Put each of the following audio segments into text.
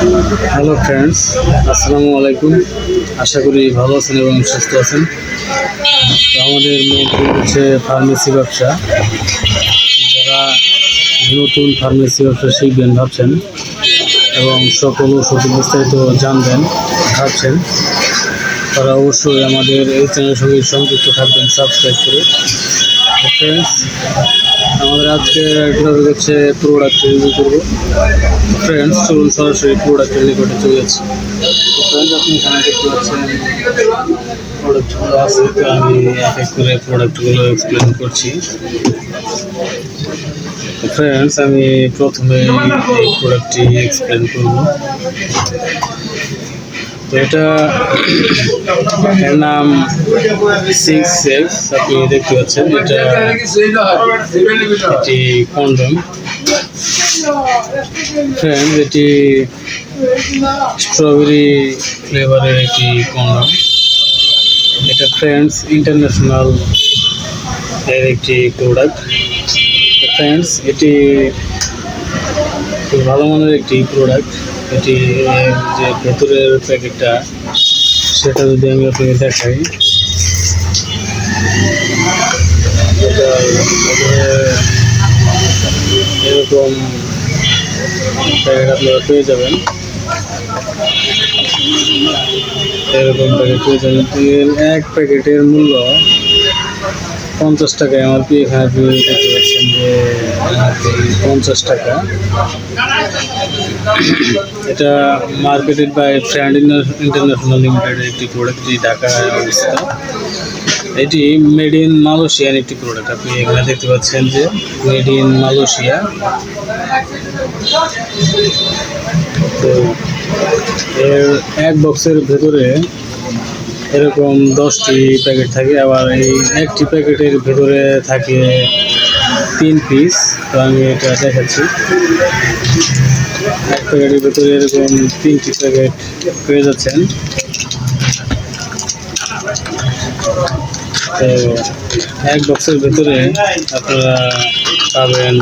Hello friends, আসসালামু আলাইকুম। আশা করি ভালো আছেন এবং সুস্থ আছেন। তো আমাদের মেন হচ্ছে ফার্মেসি ব্যবসা। যারা নতুন ফার্মেসি ব্যবসা শিখবেন ভাবছেন এবং সকল ওষুধ বিস্তারিত জানবেন ভাবছেন, তারা অবশ্যই আমাদের এই চ্যানেলের সঙ্গে সংযুক্ত থাকবেন সাবস্ক্রাইব করে। ফ্রেন্ডস, আমাদের আজকে টপিক হচ্ছে প্রোডাক্ট রিভিউ করবো। ফ্রেন্ডস, চলুন সরাসরি প্রোডাক্টের নিকটে চলে যাচ্ছি। তো ফ্রেন্ডস, আপনি এখানে দেখতে পাচ্ছেন প্রোডাক্টগুলো আছে। তো আমি এক এক করে প্রোডাক্টগুলো এক্সপ্লেন করছি। ফ্রেন্ডস, আমি প্রথমে এই প্রোডাক্টটি এক্সপ্লেন করব। তো এর নাম 6X। আপনি দেখতে পাচ্ছেন এটা একটি কন্ডম। ফ্রেন্ডস, এটি স্ট্রবেরি ফ্লেভারের একটি কন্ডম। এটা ফ্রেন্ডস ইন্টারন্যাশনাল এর একটি প্রোডাক্ট। ফ্রেন্ডস, এটি খুব ভালো মানের একটি প্রোডাক্ট। এটি যে ভেতরের প্যাকেটটা সেটা যদি আমি আপনাকে দেখাই, এটা এরকম প্যাকেট আপনারা পেয়ে যাবেন। এরকম প্যাকেট পেয়ে যাবেন। এক প্যাকেটের মূল্য 50 টাকা এমআরপি। এখানে আপনি দেখতে পাচ্ছেন যে 50 টাকা। এটা marketed by friend international limited একটি প্রোডাক্ট, এটি ঢাকায় অবস্থিত। এটি মেড ইন মালয়েশিয়ার একটি প্রোডাক্ট। আপনি এখানে দেখতে পাচ্ছেন যে মেড ইন মালয়েশিয়া। তো এর এক বক্সের ভেতরে এরকম 10টি প্যাকেট থাকে, আবার এই একটি প্যাকেটের ভেতরে থাকে 3 পিস। তো আমি এটা দেখাচ্ছি। এক প্যাকেটের ভেতরে এরকম 3টি প্যাকেট পেয়ে যাচ্ছেন। তো এক বক্সের ভেতরে আপনারা পাবেন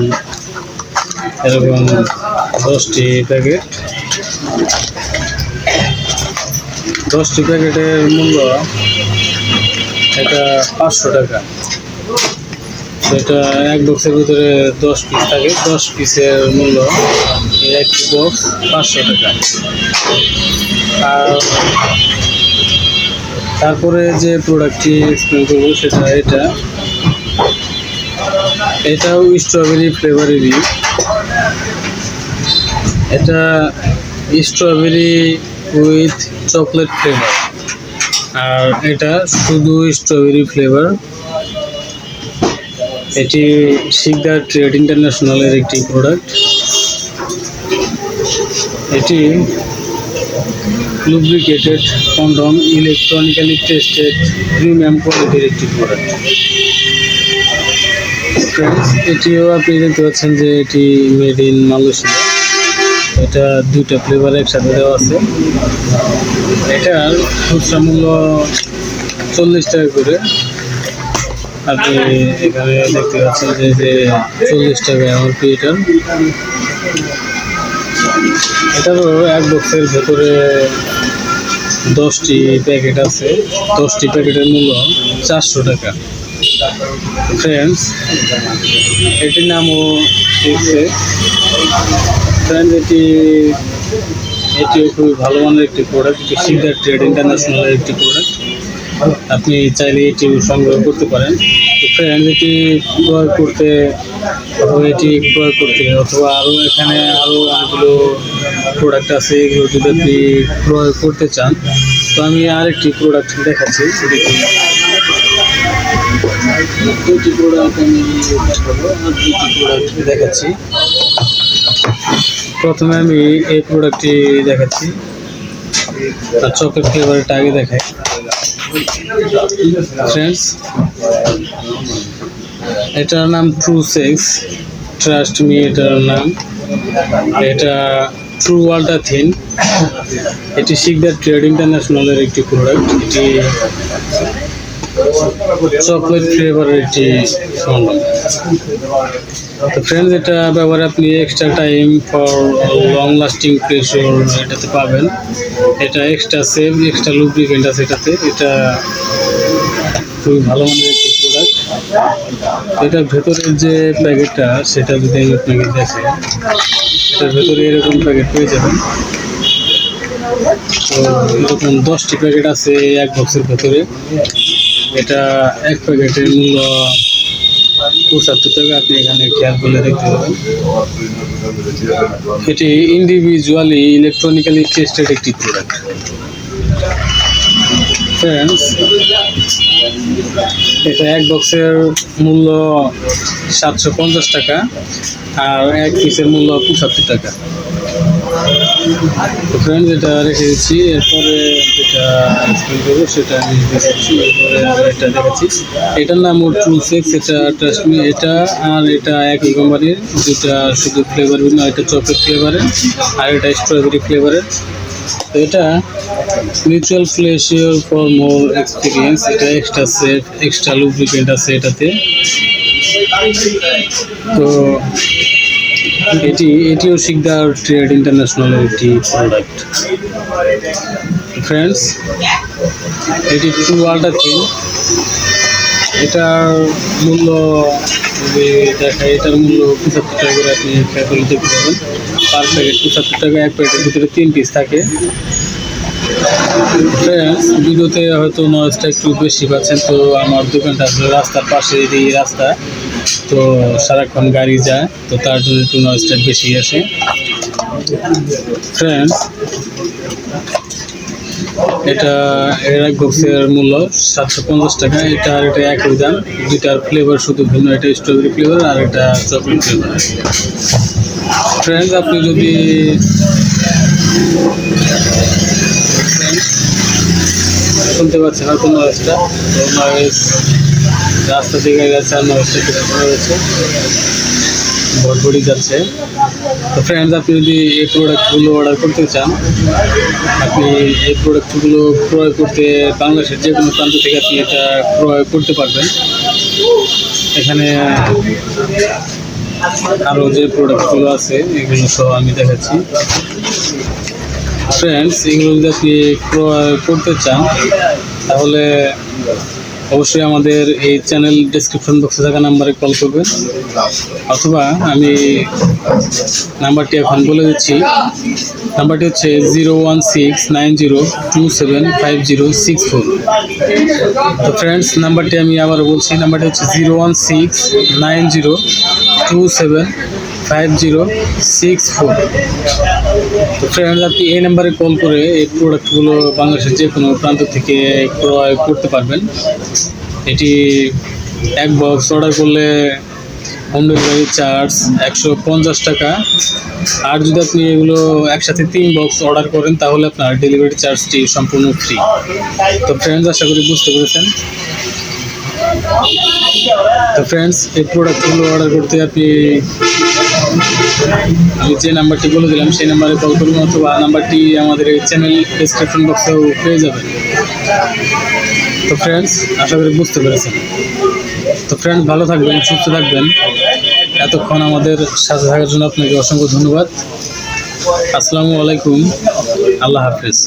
এরকম 10টি প্যাকেট। 10টি প্যাকেটের মূল্য এটা 500 টাকা। এটা এক বক্সের ভিতরে 10 পিস থাকে। 10 পিসের মূল্য একটি বক্স 500 টাকা। আর তারপরে যে প্রোডাক্টটি এক্সপ্লেন করবো সেটা এটাও স্ট্রবেরি ফ্লেভারেরই। এটা স্ট্রবেরি উইথ চকলেট ফ্লেভার, আর এটা শুধু স্ট্রবেরি ফ্লেভার। এটি শিকদার ট্রেড ইন্টারন্যাশনালের একটি প্রোডাক্ট। এটি lubricated condom, electronically tested premium কোয়ালিটির একটি প্রোডাক্ট। ফ্রেন্ডস, এটিও আপনি দেখতে পাচ্ছেন যে এটি মেড ইন মালয়েশিয়া। এটা 2টা ফ্লেভার একসাথে দেওয়া আছে। এটার খুচরা মূল্য 40 টাকা করে। আপনি এখানে দেখতে পাচ্ছেন যে 40 টাকা এমআরপি এটারও এক বক্সের ভেতরে 10টি প্যাকেট আছে। 10টি প্যাকেটের মূল্য 400 টাকা। ফ্রেন্ডস, এটির নামও ফ্রেন্ডস, এটিও খুবই ভালো মানের একটি প্রোডাক্ট। এটি শিকদার ট্রেড ইন্টারন্যাশনালের একটি প্রোডাক্ট। আপনি চাইলে এটি সংগ্রহ করতে পারেন। তো ফ্রেন্ড, এটি ক্রয় করতে অথবা এখানে আরও অনেকগুলো প্রোডাক্ট আছে, এগুলো যদি আপনি ক্রয় করতে চান। তো আমি আরেকটি প্রোডাক্ট দেখাচ্ছি। দুটি প্রোডাক্ট দেখাচ্ছি। প্রথমে আমি এই প্রোডাক্টটি দেখাচ্ছি। তার চকলেট ফ্লেভারটা আগে দেখাই। ফ্রেন্ডস, এটার নাম ট্রু সেক্স, ট্রাস্ট মি এটার নাম। এটা ট্রু ওয়ালটা থিন। এটি শিকদার ট্রেড ইন্টারন্যাশনালের একটি প্রোডাক্ট। এটি চকলেট ফ্লেভারের একটি কন্ডম। তো ফ্রেন্ডস, এটা ব্যবহারে আপনি extra time for long lasting pressure এটাতে পাবেন। এটা এক্সট্রা সেফ, এক্সট্রা লুব্রিকেন্ট আছে এটাতে। এটা খুবই ভালো মানের একটি প্রোডাক্ট। এটার ভেতরের যে প্যাকেটটা সেটা যদি আমি আপনাকে দেখাই, এটার ভেতরে এরকম প্যাকেট পেয়ে যাবেন। তো এরকম 10টি প্যাকেট আছে এক বক্সের ভেতরে। এটা এক প্যাকেটের মূল্য 75 টাকা। আপনি এখানে খেয়াল করলে দেখতে পাবেন। এটি ইন্ডিভিজুয়ালি ইলেকট্রনিক্যালি টেস্টেড একটি প্রোডাক্ট। ফ্রেন্ডস, এটা এক বক্সের মূল্য 750 টাকা আর এক পিসের মূল্য 75 টাকা। তো ফ্রেন্ডস, এটা রেখে দিচ্ছি। এরপরে যেটা এক্সপ্লেন করবো সেটা আমি দেখাচ্ছি। এরপরে এটা দেখাচ্ছি। এটার নাম ওর টুলসেক্স। এটা ট্রাস্ট মি, এটা আর এটা একই কোম্পানির, দুটা শুধু ফ্লেভার ভিন্ন। এটা চকলেট ফ্লেভারের আর এটা স্ট্রবেরি ফ্লেভারের। তো এটা mutual pleasure for more experience. এটা এক্সট্রা সেফ, এক্সট্রা লুব্রিকেন্ট আছে এটাতে। তো এটিও শিকদার ট্রেড ইন্টারন্যাশনালের একটি প্রোডাক্ট। ফ্রেন্ডস, এটি টু আল্ট্রা থিন। এটার মূল্য যদি দেখায়, এটার মূল্য 75 টাকা করে। আপনি খেয়াল করলে দেখতে পাবেন পার প্যাকেট 75 টাকা। এক প্যাকেটের ভিতরে 3 পিস থাকে। ফ্রেন্ডস, ভিডিওতে হয়তো নয়েজটা একটু বেশি পাচ্ছেন। তো আমার দোকানটা আসলে রাস্তার পাশে, এই রাস্তা, তো সারাক্ষণ গাড়ি যায়, তো তার জন্য একটু নয়েজটা বেশি আসে। ফ্রেন্ডস, এটা এর এক বক্সের মূল্য 750 টাকা। এটা আর এটা একই দাম, দুইটার ফ্লেভার শুধু ভিন্ন। এটা স্ট্রবেরি ফ্লেভার আর এটা চকলেট ফ্লেভার। ফ্রেন্ডস, আপনি যদি শুনতে পাচ্ছেন হয়তো নয়েজটা, তো নয়েজ রাস্তা দিকে গেছে আর নয়েজটা কিছু কমে গেছে, ভটভটি যাচ্ছে। তো ফ্রেন্ডস, আপনি যদি এই প্রোডাক্টগুলো অর্ডার করতে চান, আপনি এই প্রোডাক্টগুলো ক্রয় করতে বাংলাদেশের যে কোনো প্রান্ত থেকে আপনি এটা ক্রয় করতে পারবেন। এখানে আরও যে প্রোডাক্টগুলো আছে এগুলো সহ আমি দেখাচ্ছি। ফ্রেন্ডস, এগুলো যদি আপনি ক্রয় করতে চান তাহলে অবশ্যই আমাদের এই চ্যানেল ডেসক্রিপশন বক্সে থাকা নাম্বারে কল করবেন, অথবা আমি নাম্বারটি এখন বলে দিচ্ছি। নাম্বারটি হচ্ছে 01690275064। তো ফ্রেন্ডস, নাম্বারটি আমি আবার বলছি। নাম্বারটি হচ্ছে 01690275064। তো ফ্রেন্ডস, আপনি এই নাম্বারে কল করে এই প্রোডাক্টগুলো বাংলাদেশের যে কোনো প্রান্ত থেকে ক্রয় করতে পারবেন। এটি এক বক্স অর্ডার করলে হোম ডেলিভারি চার্জ 150 টাকা। আর যদি আপনি এগুলো একসাথে 3 বক্স অর্ডার করেন তাহলে আপনার ডেলিভারি চার্জটি সম্পূর্ণ ফ্রি। তো ফ্রেন্ডস, আশা করি বুঝতে পেরেছেন। তো ফ্রেন্ডস, এই প্রোডাক্টগুলো অর্ডার করতে আপনি আমি যে নাম্বারটি বলে দিলাম সেই নাম্বারে কল করুন, অথবা নাম্বারটি আমাদের এই চ্যানেল ডেসক্রিপশন বক্সেও পেয়ে যাবেন। তো ফ্রেন্ডস, আশা করি বুঝতে পেরেছেন। তো ফ্রেন্ডস, ভালো থাকবেন, সুস্থ থাকবেন। এতক্ষণ আমাদের সাথে থাকার জন্য আপনাকে অসংখ্য ধন্যবাদ। আসসালামু আলাইকুম, আল্লাহ হাফেজ।